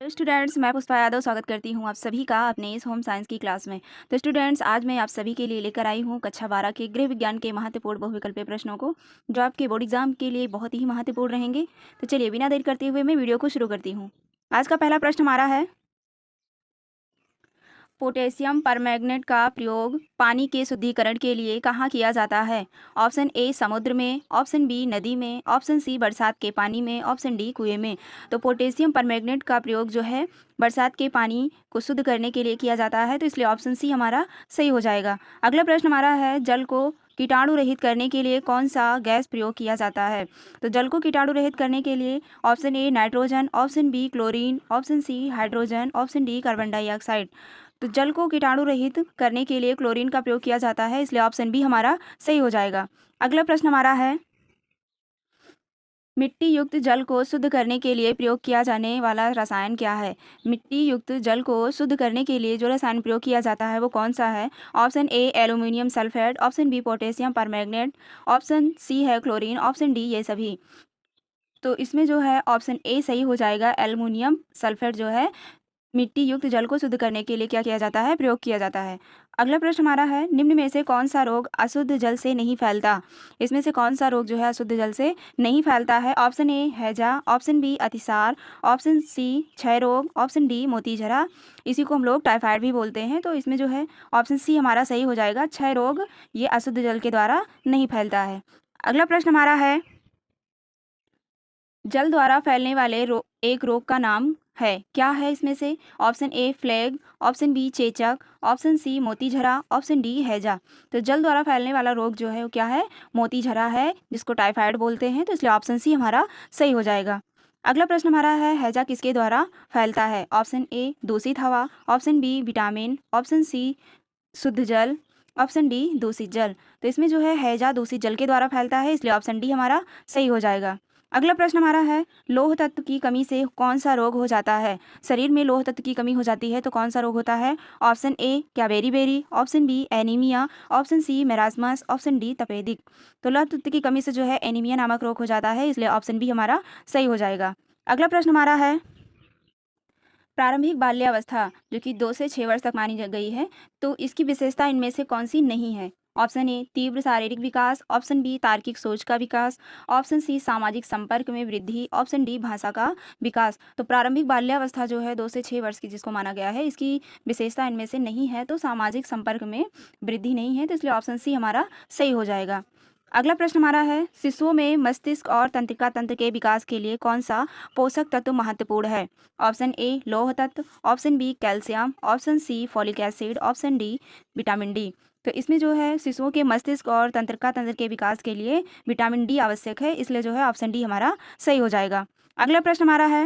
तो स्टूडेंट्स, मैं पुष्पा यादव स्वागत करती हूँ आप सभी का अपने इस होम साइंस की क्लास में। तो स्टूडेंट्स, आज मैं आप सभी के लिए लेकर आई हूँ कक्षा 12 के गृह विज्ञान के महत्वपूर्ण बहुविकल्पीय प्रश्नों को, जो आपके बोर्ड एग्जाम के लिए बहुत ही महत्वपूर्ण रहेंगे। तो चलिए बिना देर करते हुए मैं वीडियो को शुरू करती हूँ। आज का पहला प्रश्न हमारा है, पोटेशियम परमैंगनेट का प्रयोग पानी के शुद्धिकरण के लिए कहाँ किया जाता है? ऑप्शन ए समुद्र में, ऑप्शन बी नदी में, ऑप्शन सी बरसात के पानी में, ऑप्शन डी कुएं में। तो पोटेशियम परमैंगनेट का प्रयोग जो है बरसात के पानी को शुद्ध करने के लिए किया जाता है, तो इसलिए ऑप्शन सी हमारा सही हो जाएगा। अगला प्रश्न हमारा है, जल को कीटाणु रहित करने के लिए कौन सा गैस प्रयोग किया जाता है? तो जल को कीटाणु रहित करने के लिए option A nitrogen, option B chlorine, option C hydrogen, option D carbon dioxide. तो जल को कीटाणु रहित करने के लिए क्लोरीन का प्रयोग किया जाता है, इसलिए ऑप्शन बी हमारा सही हो जाएगा। अगला प्रश्न हमारा है, मिट्टी युक्त जल को शुद्ध करने के लिए प्रयोग किया जाने वाला रसायन क्या है? मिट्टी युक्त जल को शुद्ध करने के लिए जो रसायन प्रयोग किया जाता है वो कौन सा है? Option A aluminium sulphate, option B potassium permanganate, option C है क्लोरीन, ऑप्शन डी ये सभी। तो इसमें जो है ऑप्शन ए सही हो जाएगा। एल्युमिनियम सल्फेट जो है मिट्टी युक्त जल को शुद्ध करने के लिए क्या किया जाता है? प्रयोग किया जाता है। अगला प्रश्न हमारा है, निम्न में से कौन सा रोग अशुद्ध जल से नहीं फैलता? इसमें से कौन सा रोग जो है अशुद्ध जल से नहीं फैलता है? ऑप्शन ए हैजा, ऑप्शन बी अतिसार, ऑप्शन सी क्षय रोग, ऑप्शन डी मोतीझरा, इसी को हम लोग टाइफाइड भी बोलते हैं। तो इसमें जो है ऑप्शन सी हमारा सही हो जाएगा। क्षय रोग ये अशुद्ध जल के द्वारा नहीं फैलता है। अगला प्रश्न हमारा है, जल द्वारा फैलने वाले एक रोग का नाम है, क्या है इसमें से? Option A flag, option B चेचक, ऑप्शन सी मोतीझरा, ऑप्शन डी हैजा। तो जल द्वारा फैलने वाला रोग जो है वो क्या है? मोतीझरा है, जिसको टाइफाइड बोलते हैं, तो इसलिए ऑप्शन सी हमारा सही हो जाएगा। अगला प्रश्न हमारा है, हैजा किसके द्वारा फैलता है? ऑप्शन ए दूषित हवा, option B vitamin, option C शुद्ध जल, ऑप्शन डी दूषित जल। तो इसमें जो है हैजा दूषित जल के द्वारा फैलता है, इसलिए ऑप्शन डी हमारा सही हो जाएगा। अगला प्रश्न हमारा है, लौह तत्व की कमी से कौन सा रोग हो जाता है? शरीर में लौह तत्व की कमी हो जाती है तो कौन सा रोग होता है? ऑप्शन ए क्या beriberi, option B anaemia, option C marasmus, option D तपेदिक। तो लौह तत्व की कमी से जो है एनीमिया नामक रोग हो जाता है, इसलिए ऑप्शन बी हमारा सही हो जाएगा। अगला प्रश्न हमारा है, प्रारंभिक बाल्यावस्था जो कि 2 से 6 वर्ष तक मानी गई है, तो इसकी विशेषता इनमें से कौन सी नहीं है? ऑप्शन ए तीव्र शारीरिक विकास, ऑप्शन बी तार्किक सोच का विकास, ऑप्शन सी सामाजिक संपर्क में वृद्धि, ऑप्शन डी भाषा का विकास। तो प्रारंभिक बाल्यावस्था जो है 2 से 6 वर्ष की जिसको माना गया है, इसकी विशेषता इनमें से नहीं है, तो सामाजिक संपर्क में वृद्धि नहीं है, तो इसलिए ऑप्शन सी हमारा सही हो जाएगा। अगला प्रश्न हमारा है, शिशुओं में मस्तिष्क और तंत्रिका तंत्र के विकास के लिए कौन सा पोषक तत्व महत्वपूर्ण है? ऑप्शन ए लौह तत्व, option B calcium, option C folic acid, option D vitamin D. तो इसमें जो है शिशुओं के मस्तिष्क और तंत्रिका तंत्र के विकास के लिए विटामिन डी आवश्यक है, इसलिए जो है ऑप्शन डी हमारा सही हो जाएगा। अगला प्रश्न हमारा है,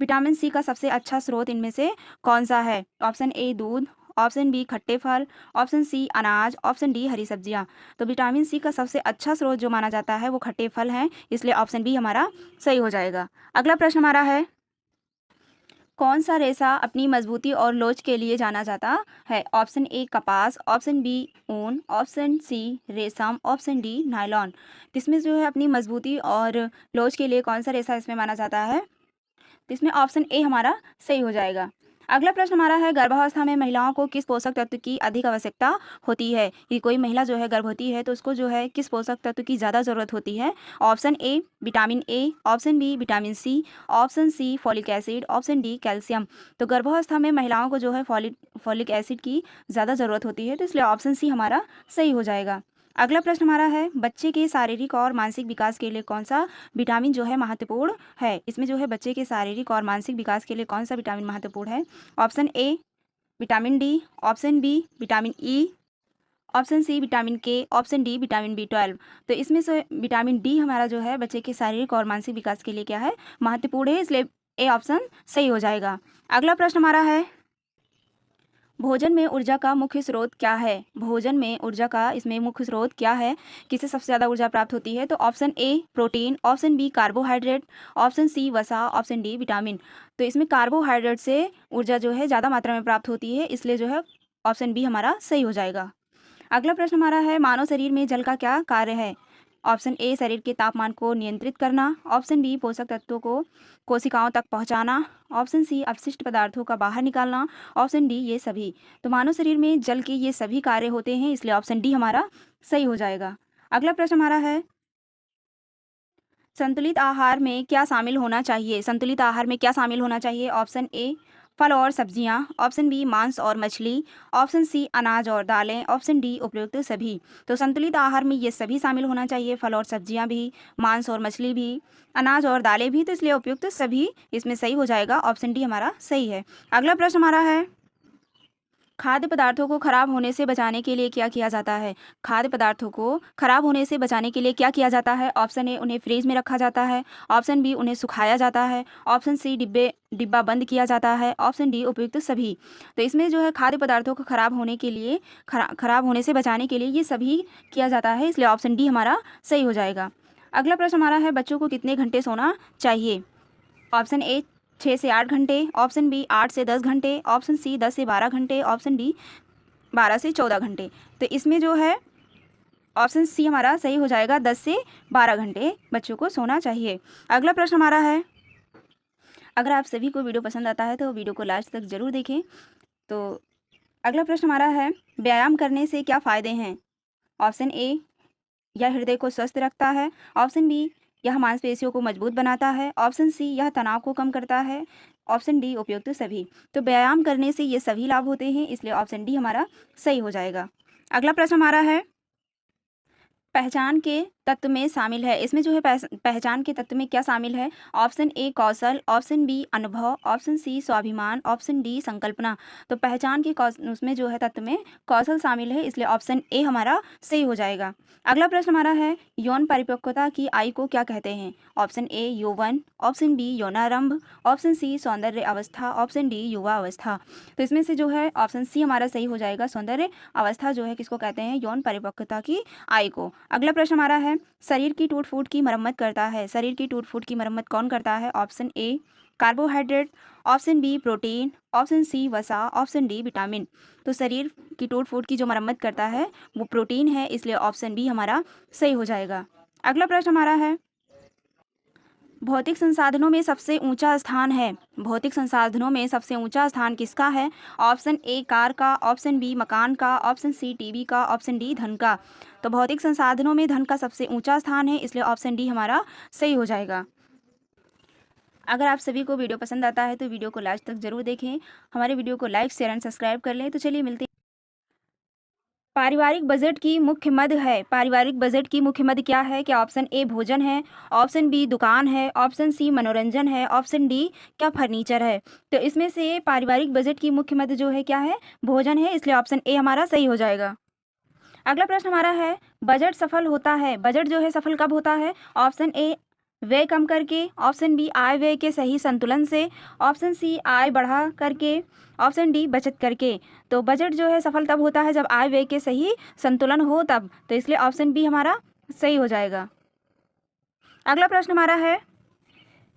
विटामिन सी का सबसे अच्छा स्रोत इनमें से कौन सा है? ऑप्शन ए दूध, ऑप्शन बी खट्टे फल, ऑप्शन सी अनाज, ऑप्शन डी हरी सब्जियां। तो विटामिन सी का सबसे अच्छा स्रोत जो माना जाता है वो खट्टे फल हैं, इसलिए ऑप्शन बी हमारा सही हो जाएगा। अगला प्रश्न हमारा है, कौन सा रेशा अपनी मजबूती और लोच के लिए जाना जाता है? ऑप्शन ए कपास, ऑप्शन बी ऊन, ऑप्शन सी रेशम, ऑप्शन डी नायलॉन। इसमें जो है अपनी मजबूती और लोच के लिए कौन सा रेशा इसमें माना जाता है? तो इसमें ऑप्शन ए हमारा सही हो जाएगा। अगला प्रश्न हमारा है, गर्भावस्था में महिलाओं को किस पोषक तत्व की अधिक आवश्यकता होती है? कि कोई महिला जो है गर्भवती है तो उसको जो है किस पोषक तत्व की ज़्यादा ज़रूरत होती है? Option A vitamin A, option B vitamin C, option C folic acid, option D calcium. तो गर्भावस्था में महिलाओं को जो है फॉलिक एसिड की ज़्यादा ज़रूरत होती है, तो इसलिए ऑप्शन सी हमारा सही हो जाएगा। अगला प्रश्न हमारा है, बच्चे के शारीरिक और मानसिक विकास के लिए कौन सा विटामिन जो है महत्वपूर्ण है? इसमें जो है बच्चे के शारीरिक और मानसिक विकास के लिए कौन सा विटामिन महत्वपूर्ण है? Option A vitamin D, option B vitamin E, option C vitamin K, option D vitamin B 12। तो इसमें से विटामिन डी हमारा जो है बच्चे के शारीरिक और मानसिक विकास के लिए क्या है? महत्वपूर्ण है, इसलिए ए ऑप्शन सही हो जाएगा। अगला प्रश्न हमारा है, भोजन में ऊर्जा का मुख्य स्रोत क्या है? भोजन में ऊर्जा का इसमें मुख्य स्रोत क्या है? किससे सबसे ज़्यादा ऊर्जा प्राप्त होती है? तो option A protein, option B carbohydrate, option C वसा, ऑप्शन डी विटामिन। तो इसमें कार्बोहाइड्रेट से ऊर्जा जो है ज़्यादा मात्रा में प्राप्त होती है, इसलिए जो है ऑप्शन बी हमारा सही हो जाएगा। अगला प्रश्न हमारा है, मानव शरीर में जल का क्या कार्य है? ऑप्शन ए शरीर के तापमान को नियंत्रित करना, ऑप्शन बी पोषक तत्वों को कोशिकाओं तक पहुंचाना, ऑप्शन सी अपशिष्ट पदार्थों का बाहर निकालना, ऑप्शन डी ये सभी। तो मानव शरीर में जल के ये सभी कार्य होते हैं, इसलिए ऑप्शन डी हमारा सही हो जाएगा। अगला प्रश्न हमारा है, संतुलित आहार में क्या शामिल होना चाहिए? संतुलित आहार में क्या शामिल होना चाहिए? ऑप्शन ए फल और सब्जियां, ऑप्शन बी मांस और मछली, ऑप्शन सी अनाज और दालें, ऑप्शन डी उपयुक्त सभी। तो संतुलित आहार में ये सभी शामिल होना चाहिए, फल और सब्जियां भी, मांस और मछली भी, अनाज और दालें भी, तो इसलिए उपयुक्त सभी इसमें सही हो जाएगा। ऑप्शन डी हमारा सही है। अगला प्रश्न हमारा है, खाद्य पदार्थों को खराब होने से बचाने के लिए क्या किया जाता है? खाद्य पदार्थों को खराब होने से बचाने के लिए क्या किया जाता है? ऑप्शन ए उन्हें फ्रिज में रखा जाता है, ऑप्शन बी उन्हें सुखाया जाता है, ऑप्शन सी डिब्बा बंद किया जाता है, ऑप्शन डी उपयुक्त सभी। तो इसमें जो है खाद्य पदार्थों को खराब होने के लिए खराब होने से बचाने के लिए ये सभी किया जाता है, इसलिए ऑप्शन डी हमारा सही हो जाएगा। अगला प्रश्न हमारा है, बच्चों को कितने घंटे सोना चाहिए? ऑप्शन ए 6 से 8 घंटे, ऑप्शन बी 8 से 10 घंटे, ऑप्शन सी 10 से 12 घंटे, ऑप्शन डी 12 से 14 घंटे। तो इसमें जो है ऑप्शन सी हमारा सही हो जाएगा, 10 से 12 घंटे बच्चों को सोना चाहिए। अगला प्रश्न हमारा है, अगर आप सभी को वीडियो पसंद आता है तो वीडियो को लास्ट तक ज़रूर देखें। तो अगला प्रश्न हमारा है, व्यायाम करने से क्या फ़ायदे हैं? ऑप्शन ए यह हृदय को स्वस्थ रखता है, ऑप्शन बी यह मांसपेशियों को मजबूत बनाता है, ऑप्शन सी यह तनाव को कम करता है, ऑप्शन डी उपयुक्त सभी। तो व्यायाम करने से ये सभी लाभ होते हैं, इसलिए ऑप्शन डी हमारा सही हो जाएगा। अगला प्रश्न हमारा है, पहचान के तत्व में शामिल है, इसमें जो है पहचान के तत्व में क्या शामिल है? ऑप्शन ए कौशल, ऑप्शन बी अनुभव, ऑप्शन सी स्वाभिमान, ऑप्शन डी संकल्पना। तो पहचान के उसमें जो है तत्व में कौशल शामिल है, इसलिए ऑप्शन ए हमारा सही हो जाएगा। अगला प्रश्न हमारा है, यौन परिपक्वता की आयु को क्या कहते हैं? ऑप्शन ए यौवन, ऑप्शन बी यौनारंभ, ऑप्शन सी सौंदर्य अवस्था, ऑप्शन डी युवा अवस्था। तो इसमें से जो है ऑप्शन सी हमारा सही हो जाएगा, सौंदर्य अवस्था जो है किसको कहते हैं? यौन परिपक्वता की आयु को। अगला प्रश्न हमारा है, शरीर की टूट फूट की मरम्मत करता है, शरीर की टूट फूट की मरम्मत कौन करता है? Option A carbohydrate, option B protein, option C वसा, ऑप्शन डी विटामिन। तो शरीर की टूट फूट की जो मरम्मत करता है वो प्रोटीन है, इसलिए ऑप्शन बी हमारा सही हो जाएगा। अगला प्रश्न हमारा है, भौतिक संसाधनों में सबसे ऊंचा स्थान है, भौतिक संसाधनों में सबसे ऊंचा स्थान किसका है? ऑप्शन ए कार का, ऑप्शन बी मकान का, ऑप्शन सी टीवी का, ऑप्शन डी धन का। तो भौतिक संसाधनों में धन का सबसे ऊंचा स्थान है, इसलिए ऑप्शन डी हमारा सही हो जाएगा। अगर आप सभी को वीडियो पसंद आता है तो वीडियो को लास्ट तक जरूर देखें, हमारे वीडियो को लाइक शेयर एंड सब्सक्राइब कर लें। तो चलिए मिलते हैं। पारिवारिक बजट की मुख्य मद है, पारिवारिक बजट की मुख्य मद क्या है? क्या ऑप्शन ए भोजन है, ऑप्शन बी दुकान है, ऑप्शन सी मनोरंजन है, ऑप्शन डी क्या फर्नीचर है? तो इसमें से पारिवारिक बजट की मुख्य मद जो है क्या है? भोजन है, इसलिए ऑप्शन ए हमारा सही हो जाएगा। अगला प्रश्न हमारा है, बजट सफल होता है, बजट जो है सफल कब होता है? ऑप्शन ए व्यय कम करके, ऑप्शन बी आय व्यय के सही संतुलन से, ऑप्शन सी आय बढ़ा करके, ऑप्शन डी बचत करके। तो बजट जो है सफल तब होता है जब आय व्यय के सही संतुलन हो तब, तो इसलिए ऑप्शन बी हमारा सही हो जाएगा। अगला प्रश्न हमारा है,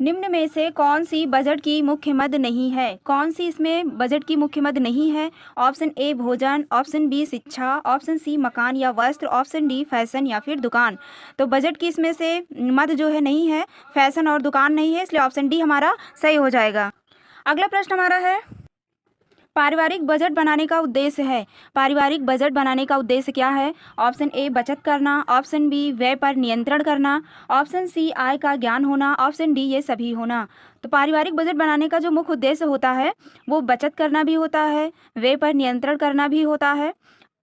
निम्न में से कौन सी बजट की मुख्य मद नहीं है? कौन सी इसमें बजट की मुख्य मद नहीं है? ऑप्शन ए भोजन, ऑप्शन बी शिक्षा, ऑप्शन सी मकान या वस्त्र, ऑप्शन डी फैशन या फिर दुकान। तो बजट की इसमें से मद जो है नहीं है, फैशन और दुकान नहीं है, इसलिए ऑप्शन डी हमारा सही हो जाएगा। अगला प्रश्न हमारा है, पारिवारिक बजट बनाने का उद्देश्य है, पारिवारिक बजट बनाने का उद्देश्य क्या है? ऑप्शन ए बचत करना, ऑप्शन बी व्यय पर नियंत्रण करना, ऑप्शन सी आय का ज्ञान होना, ऑप्शन डी ये सभी होना। तो पारिवारिक बजट बनाने का जो मुख्य उद्देश्य होता है वो बचत करना भी होता है, व्यय पर नियंत्रण करना भी होता है,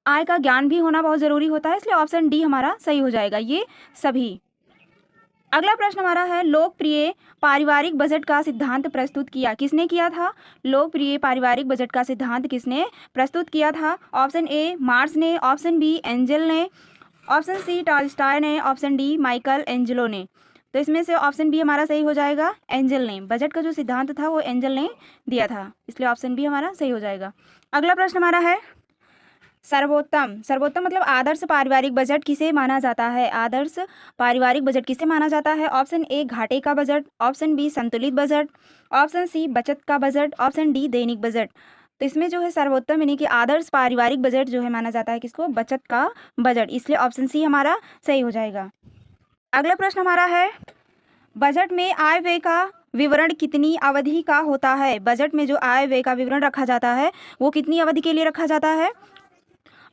आय का ज्ञान भी होना बहुत ज़रूरी होता है, इसलिए ऑप्शन डी हमारा सही हो जाएगा, ये सभी। अगला प्रश्न हमारा है, लोकप्रिय पारिवारिक बजट का सिद्धांत प्रस्तुत किया, किसने किया था? लोकप्रिय पारिवारिक बजट का सिद्धांत किसने प्रस्तुत किया था? ऑप्शन ए मार्क्स ने, ऑप्शन बी एंजल ने, ऑप्शन सी टॉल्स्टॉय ने, ऑप्शन डी माइकल एंजेलो ने। तो इसमें से ऑप्शन बी हमारा सही हो जाएगा, एंजल ने। बजट का जो सिद्धांत था वो एंजल ने दिया था, इसलिए ऑप्शन बी हमारा सही हो जाएगा। अगला प्रश्न हमारा है, सर्वोत्तम, सर्वोत्तम मतलब आदर्श पारिवारिक बजट किसे माना जाता है? आदर्श पारिवारिक बजट किसे माना जाता है? ऑप्शन ए घाटे का बजट, ऑप्शन बी संतुलित बजट, ऑप्शन सी बचत का बजट, ऑप्शन डी दैनिक बजट। तो इसमें जो है सर्वोत्तम यानी कि आदर्श पारिवारिक बजट जो है माना जाता है किसको? बचत का बजट, इसलिए ऑप्शन सी हमारा सही हो जाएगा। अगला प्रश्न हमारा है, बजट में आय व्यय का विवरण कितनी अवधि का होता है? बजट में जो आय व्यय का विवरण रखा जाता है वो कितनी अवधि के लिए रखा जाता है?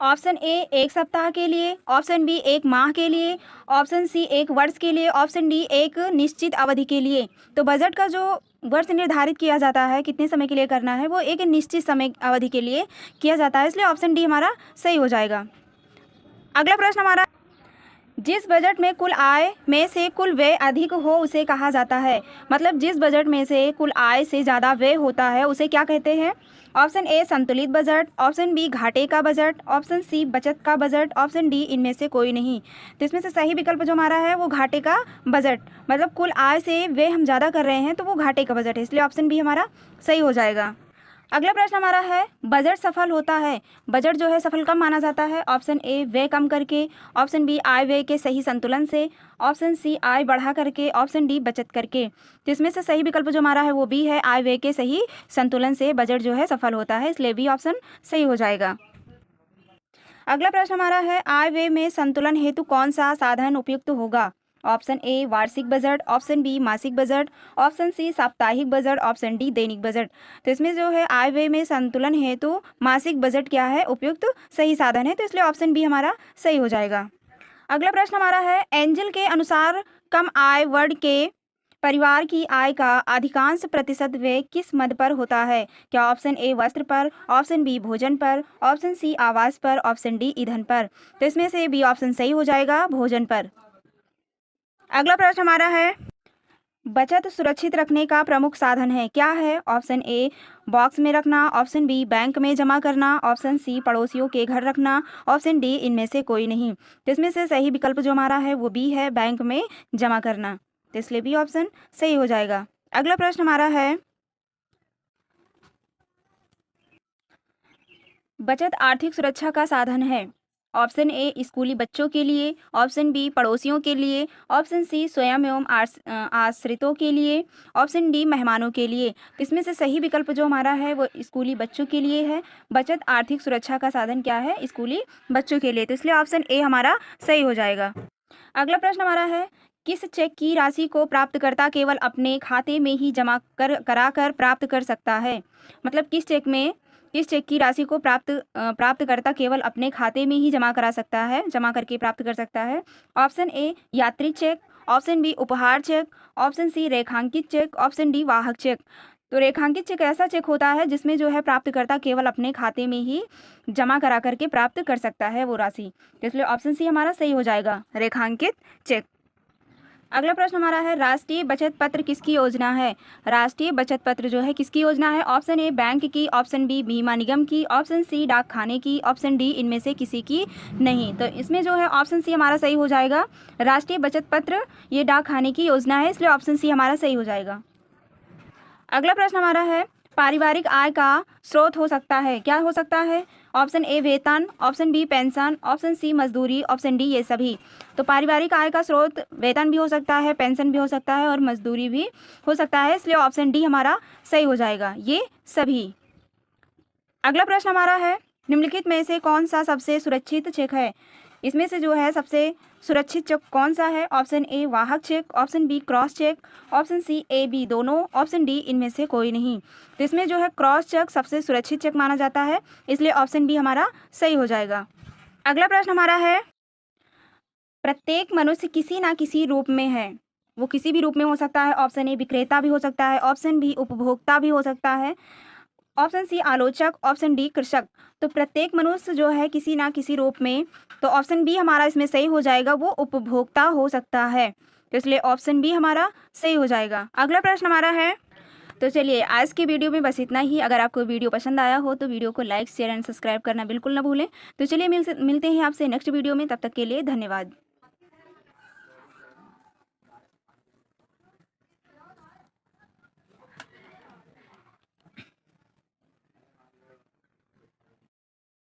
ऑप्शन ए 1 सप्ताह के लिए, ऑप्शन बी 1 माह के लिए, ऑप्शन सी 1 वर्ष के लिए, ऑप्शन डी 1 निश्चित अवधि के लिए। तो बजट का जो वर्ष निर्धारित किया जाता है कितने समय के लिए करना है वो एक निश्चित समय अवधि के लिए किया जाता है, इसलिए ऑप्शन डी हमारा सही हो जाएगा। अगला प्रश्न हमारा, जिस बजट में कुल आय में से कुल व्यय अधिक हो उसे कहा जाता है। मतलब जिस बजट में से कुल आय से ज़्यादा व्यय होता है उसे क्या कहते हैं? ऑप्शन ए संतुलित बजट, ऑप्शन बी घाटे का बजट, ऑप्शन सी बचत का बजट, ऑप्शन डी इनमें से कोई नहीं। तो इसमें से सही विकल्प जो हमारा है वो घाटे का बजट, मतलब कुल आय से व्यय हम ज़्यादा कर रहे हैं तो वो घाटे का बजट है, इसलिए ऑप्शन बी हमारा सही हो जाएगा। अगला प्रश्न हमारा है, बजट सफल होता है, बजट जो है सफल कब माना जाता है? ऑप्शन ए व्यय कम करके, ऑप्शन बी आय व्यय के सही संतुलन से, ऑप्शन सी आय बढ़ा करके, ऑप्शन डी बचत करके। तो इसमें से सही विकल्प जो हमारा है वो बी है, आय व्यय के सही संतुलन से बजट जो है सफल होता है, इसलिए बी ऑप्शन सही हो जाएगा। अगला प्रश्न हमारा है, आय व्यय में संतुलन हेतु कौन सा साधन उपयुक्त होगा? ऑप्शन ए वार्षिक बजट, ऑप्शन बी मासिक बजट, ऑप्शन सी साप्ताहिक बजट, ऑप्शन डी दैनिक बजट। तो इसमें जो है आय व्यय में संतुलन हेतु मासिक बजट क्या है उपयुक्त सही साधन है, तो इसलिए ऑप्शन बी हमारा सही हो जाएगा। अगला प्रश्न हमारा है, एंजल के अनुसार कम आय वर्ग के परिवार की आय का अधिकांश प्रतिशत व्यय किस मद पर होता है? क्या ऑप्शन ए वस्त्र पर, ऑप्शन बी भोजन पर, ऑप्शन सी आवास पर, ऑप्शन डी ईंधन पर। तो इसमें से बी ऑप्शन सही हो जाएगा, भोजन पर। अगला प्रश्न हमारा है, बचत सुरक्षित रखने का प्रमुख साधन है, क्या है? ऑप्शन ए बॉक्स में रखना, ऑप्शन बी बैंक में जमा करना, ऑप्शन सी पड़ोसियों के घर रखना, ऑप्शन डी इनमें से कोई नहीं। तो इसमें से सही विकल्प जो हमारा है वो बी है, बैंक में जमा करना, तो इसलिए बी ऑप्शन सही हो जाएगा। अगला प्रश्न हमारा है, बचत आर्थिक सुरक्षा का साधन है। ऑप्शन ए स्कूली बच्चों के लिए, ऑप्शन बी पड़ोसियों के लिए, ऑप्शन सी स्वयं एवं आश्रितों के लिए, ऑप्शन डी मेहमानों के लिए। तो इसमें से सही विकल्प जो हमारा है वो स्कूली बच्चों के लिए है। बचत आर्थिक सुरक्षा का साधन क्या है? स्कूली बच्चों के लिए, तो इसलिए ऑप्शन ए हमारा सही हो जाएगा। अगला प्रश्न हमारा है, किस चेक की राशि को प्राप्तकर्ता केवल अपने खाते में ही जमा कराकर प्राप्त कर सकता है? मतलब किस चेक की राशि को प्राप्तकर्ता केवल अपने खाते में ही जमा करा सकता है, जमा करके प्राप्त कर सकता है? ऑप्शन ए यात्री चेक, ऑप्शन बी उपहार चेक, ऑप्शन सी रेखांकित चेक, ऑप्शन डी वाहक चेक। तो रेखांकित चेक ऐसा चेक होता है जिसमें जो है प्राप्तकर्ता केवल अपने खाते में ही जमा करा करके प्राप्त कर सकता है वो राशि, तो इसलिए ऑप्शन सी हमारा सही हो जाएगा, रेखांकित चेक। अगला प्रश्न हमारा है, राष्ट्रीय बचत पत्र किसकी योजना है? राष्ट्रीय बचत पत्र जो है किसकी योजना है? ऑप्शन ए बैंक की, ऑप्शन बी बीमा निगम की, ऑप्शन सी डाकखाने की, ऑप्शन डी इनमें से किसी की नहीं। तो इसमें जो है ऑप्शन सी हमारा सही हो जाएगा, राष्ट्रीय बचत पत्र ये डाकखाने की योजना है, इसलिए ऑप्शन सी हमारा सही हो जाएगा। अगला प्रश्न हमारा है, पारिवारिक आय का स्रोत हो सकता है, क्या हो सकता है? ऑप्शन ए वेतन, option B pension, option C मजदूरी, ऑप्शन डी ये सभी। तो पारिवारिक आय का स्रोत वेतन भी हो सकता है, पेंशन भी हो सकता है और मजदूरी भी हो सकता है, इसलिए ऑप्शन डी हमारा सही हो जाएगा, ये सभी। अगला प्रश्न हमारा है, निम्नलिखित में से कौन सा सबसे सुरक्षित चेक है? इसमें से जो है सबसे सुरक्षित चेक कौन सा है? ऑप्शन ए वाहक cheque, option B cross cheque, option C A B दोनों, ऑप्शन डी इनमें से कोई नहीं। तो इसमें जो है क्रॉस चेक सबसे सुरक्षित चेक माना जाता है, इसलिए ऑप्शन बी हमारा सही हो जाएगा। अगला प्रश्न हमारा है, प्रत्येक मनुष्य किसी ना किसी रूप में है, वो किसी भी रूप में हो सकता है। ऑप्शन ए विक्रेता भी हो सकता है, ऑप्शन बी उपभोक्ता भी हो सकता है, ऑप्शन सी आलोचक, ऑप्शन डी कृषक। तो प्रत्येक मनुष्य जो है किसी ना किसी रूप में, तो ऑप्शन बी हमारा इसमें सही हो जाएगा, वो उपभोक्ता हो सकता है, तो इसलिए ऑप्शन बी हमारा सही हो जाएगा। अगला प्रश्न हमारा है, तो चलिए आज की वीडियो में बस इतना ही। अगर आपको वीडियो पसंद आया हो तो वीडियो को लाइक शेयर एंड सब्सक्राइब करना बिल्कुल ना भूलें। तो चलिए मिलते हैं आपसे नेक्स्ट वीडियो में, तब तक के लिए धन्यवाद।